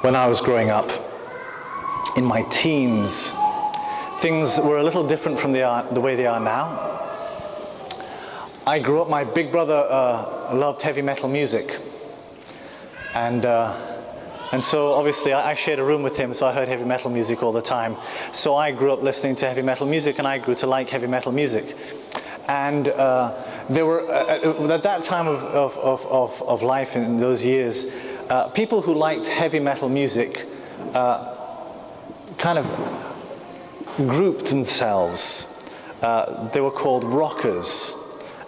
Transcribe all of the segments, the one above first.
when I was growing up, in my teens, things were a little different from the way they are now. I grew up, my big brother loved heavy metal music. And so obviously I shared a room with him, so I heard heavy metal music all the time. So I grew up listening to heavy metal music, and I grew to like heavy metal music. And there were, at that time of life in those years, people who liked heavy metal music kind of grouped themselves. They were called rockers.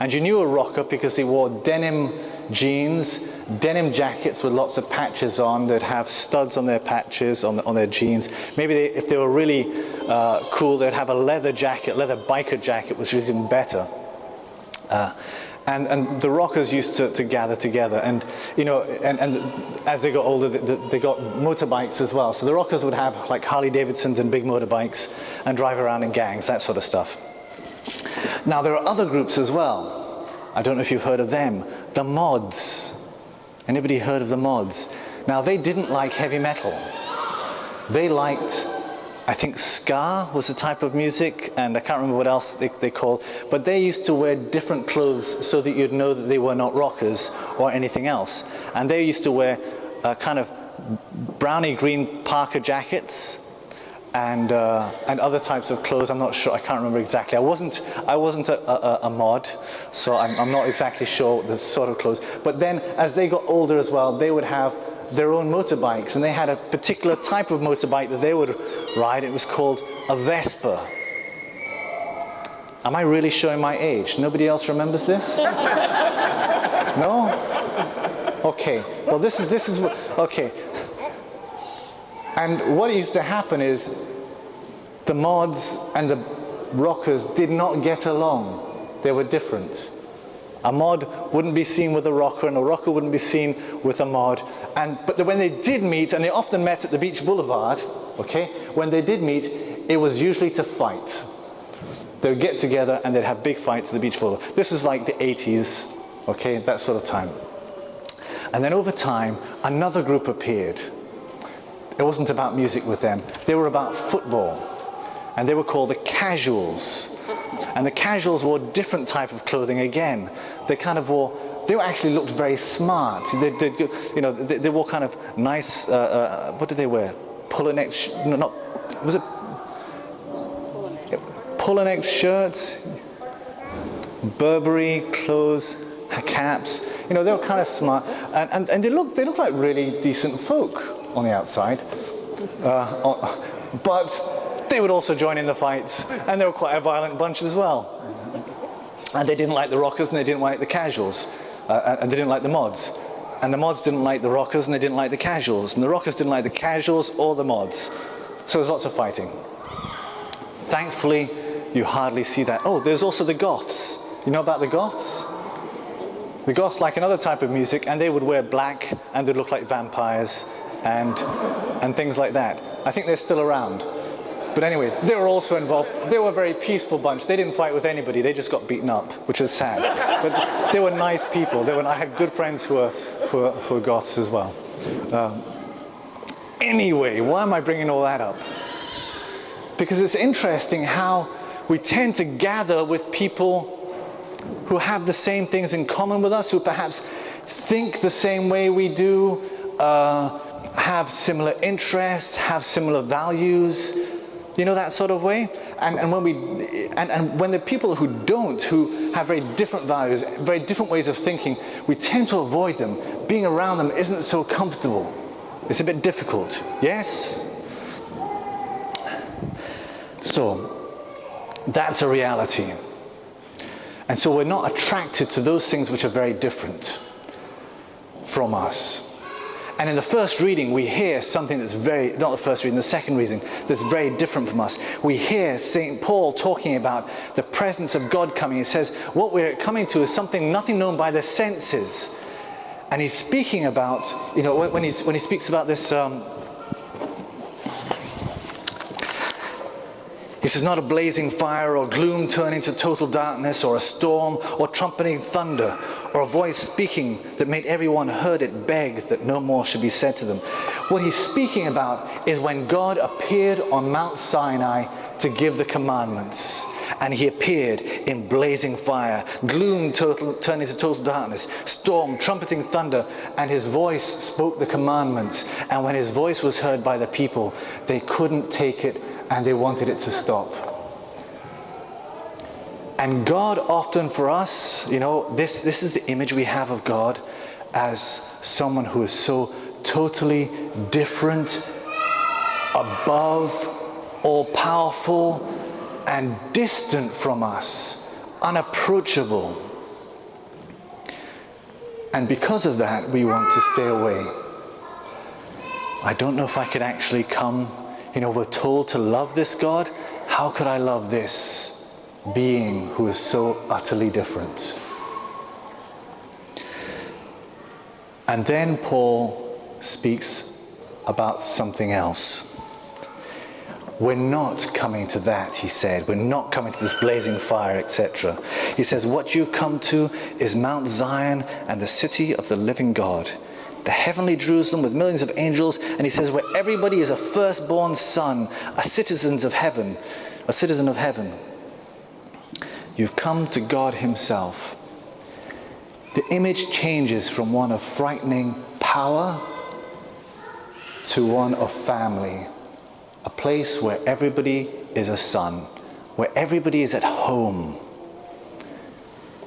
And you knew a rocker because they wore denim jeans, denim jackets with lots of patches on. They'd have studs on their patches, on their jeans. Maybe if they were really cool, they'd have a leather jacket, leather biker jacket, which was even better. And the rockers used to gather together, and you know, and as they got older, they got motorbikes as well. So the rockers would have like Harley Davidsons and big motorbikes and drive around in gangs, that sort of stuff. Now there are other groups as well. I don't know if you've heard of them. The mods. Anybody heard of the mods? Now they didn't like heavy metal. They liked, I think ska was a type of music, and I can't remember what else they called, but they used to wear different clothes so that you'd know that they were not rockers or anything else. And they used to wear kind of browny green Parker jackets and other types of clothes. I'm not sure, I can't remember exactly. I wasn't a mod, so I'm not exactly sure the sort of clothes. But then as they got older as well, they would have their own motorbikes, and they had a particular type of motorbike that they would ride. It was called a Vespa. Am I really showing my age? Nobody else remembers this? No? Okay. Well, this is okay. And what used to happen is the mods and the rockers did not get along. They were different. A mod wouldn't be seen with a rocker, and a rocker wouldn't be seen with a mod. But when they did meet, and they often met at the beach boulevard, okay, when they did meet, it was usually to fight. They would get together and they'd have big fights at the beach boulevard. This is like the 80s, okay, that sort of time. And then over time, another group appeared. It wasn't about music with them. They were about football, and they were called the casuals. And the casuals wore a different type of clothing again. They actually looked very smart. They wore kind of nice, what did they wear? Polo neck, polo neck shirts, Burberry clothes, caps. You know, they were kind of smart. And they looked like really decent folk on the outside. But they would also join in the fights, and they were quite a violent bunch as well. And they didn't like the rockers, and they didn't like the casuals, and they didn't like the mods. And the mods didn't like the rockers, and they didn't like the casuals. And the rockers didn't like the casuals or the mods. So there was lots of fighting. Thankfully, you hardly see that. Oh, there's also the goths. You know about the goths? The goths like another type of music, and they would wear black, and they'd look like vampires, and things like that. I think they're still around. But anyway, they were also involved. They were a very peaceful bunch. They didn't fight with anybody. They just got beaten up, which is sad. But they were nice people. I had good friends who were goths as well. Anyway, why am I bringing all that up? Because it's interesting how we tend to gather with people who have the same things in common with us, who perhaps think the same way we do, have similar interests, have similar values, you know, that sort of way. And when the people who don't, who have very different values, very different ways of thinking, we tend to avoid them. Being around them isn't so comfortable. It's a bit difficult. Yes? So, that's a reality. And so we're not attracted to those things which are very different from us. And in the first reading, we hear something that's not the first reading, the second reading, that's very different from us. We hear St. Paul talking about the presence of God coming. He says, what we're coming to is nothing known by the senses. And he's speaking about, you know, when he He says, not a blazing fire or gloom turning to total darkness or a storm or trumpeting thunder or a voice speaking that made everyone who heard it beg that no more should be said to them. What he's speaking about is when God appeared on Mount Sinai to give the commandments. And he appeared in blazing fire, gloom turning to total darkness, storm, trumpeting thunder, and his voice spoke the commandments. And when his voice was heard by the people, they couldn't take it and they wanted it to stop. And God often for us, this is the image we have of God as someone who is so totally different, above, all-powerful, and distant from us, unapproachable. And because of that, we want to stay away. I don't know if I could actually come. We're told to love this God. How could I love this being who is so utterly different? And then Paul speaks about something else. We're not coming to that, he said. We're not coming to this blazing fire, etc. He says, what you've come to is Mount Zion and the city of the living God, the heavenly Jerusalem with millions of angels. And he says, where everybody is a firstborn son, a citizen of heaven. You've come to God himself. The image changes from one of frightening power to one of family. A place where everybody is a son, where everybody is at home,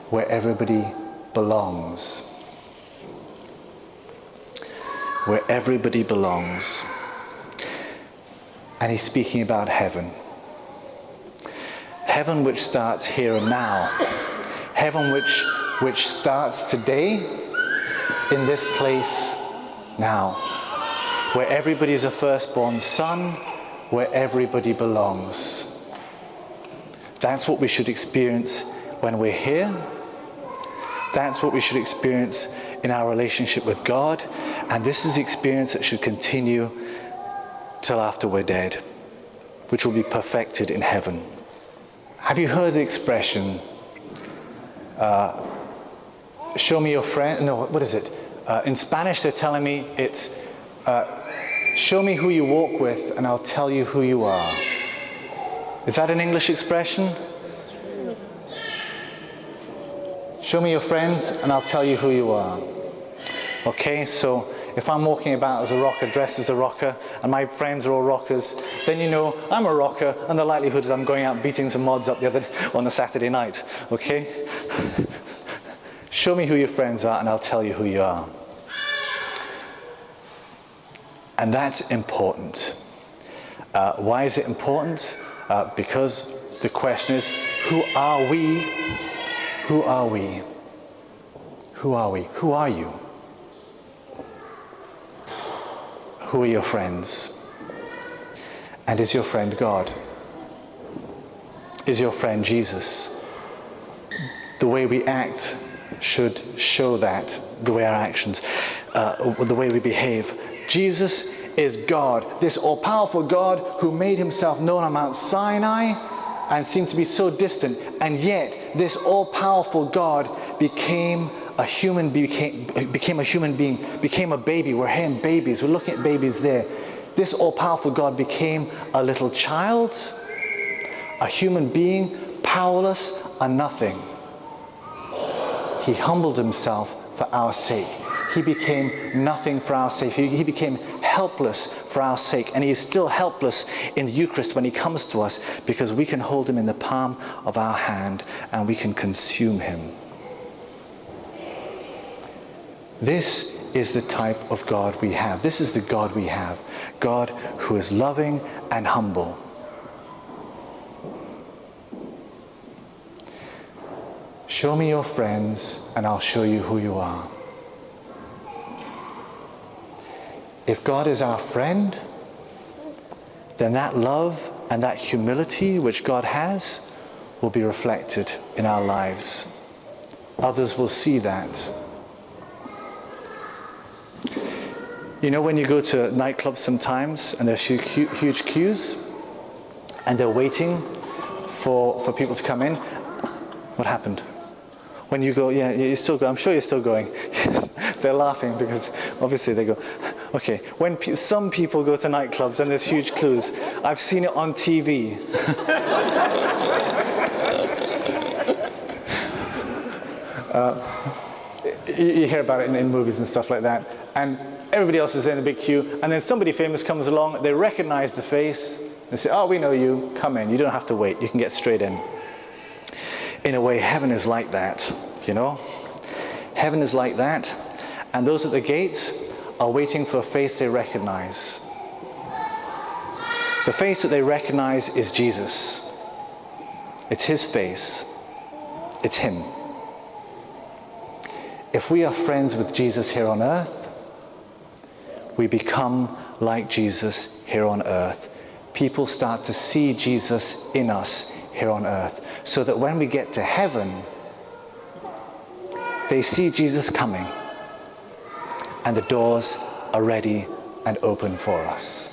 where everybody belongs. Where everybody belongs. And he's speaking about heaven. Heaven which starts here and now. Heaven which starts today in this place now. Where everybody is a firstborn son, where everybody belongs. That's what we should experience when we're here. That's what we should experience in our relationship with God. And this is the experience that should continue till after we're dead, which will be perfected in heaven. Have you heard the expression, show me your friend? No, what is it? In Spanish, they're telling me it's, show me who you walk with and I'll tell you who you are. Is that an English expression? Show me your friends and I'll tell you who you are. Okay, so if I'm walking about as a rocker, dressed as a rocker, and my friends are all rockers, then I'm a rocker, and the likelihood is I'm going out beating some mods up on a Saturday night. Okay? Show me who your friends are and I'll tell you who you are. And that's important. Why is it important? Because the question is, who are we? Who are we? Who are we? Who are you? Who are your friends? And is your friend God? Is your friend Jesus? The way we act should show that, the way our actions, the way we behave. Jesus is God, this all-powerful God who made himself known on Mount Sinai and seemed to be so distant. And yet, this all-powerful God became a human being, became a baby. We're hearing babies, we're looking at babies there. This all-powerful God became a little child, a human being, powerless, a nothing. He humbled himself for our sake. He became nothing for our sake. He became helpless for our sake. And he is still helpless in the Eucharist when he comes to us, because we can hold him in the palm of our hand and we can consume him. This is the type of God we have. This is the God we have. God who is loving and humble. Show me your friends and I'll show you who you are. If God is our friend, then that love and that humility which God has will be reflected in our lives. Others will see that. When you go to nightclubs sometimes and there's huge queues, and they're waiting for people to come in. What happened? When you go, yeah, you still go. I'm sure you're still going. Yes. They're laughing because obviously they go, okay. When some people go to nightclubs and there's huge clues, I've seen it on TV. You hear about it in movies and stuff like that. And everybody else is in a big queue, and then somebody famous comes along, they recognize the face, they say, oh, we know you, come in. You don't have to wait, you can get straight in. In a way, heaven is like that, you know? Heaven is like that, and those at the gate are waiting for a face they recognize. The face that they recognize is Jesus. It's his face. It's him. If we are friends with Jesus here on earth, we become like Jesus here on earth. People start to see Jesus in us here on earth, so that when we get to heaven, they see Jesus coming, and the doors are ready and open for us.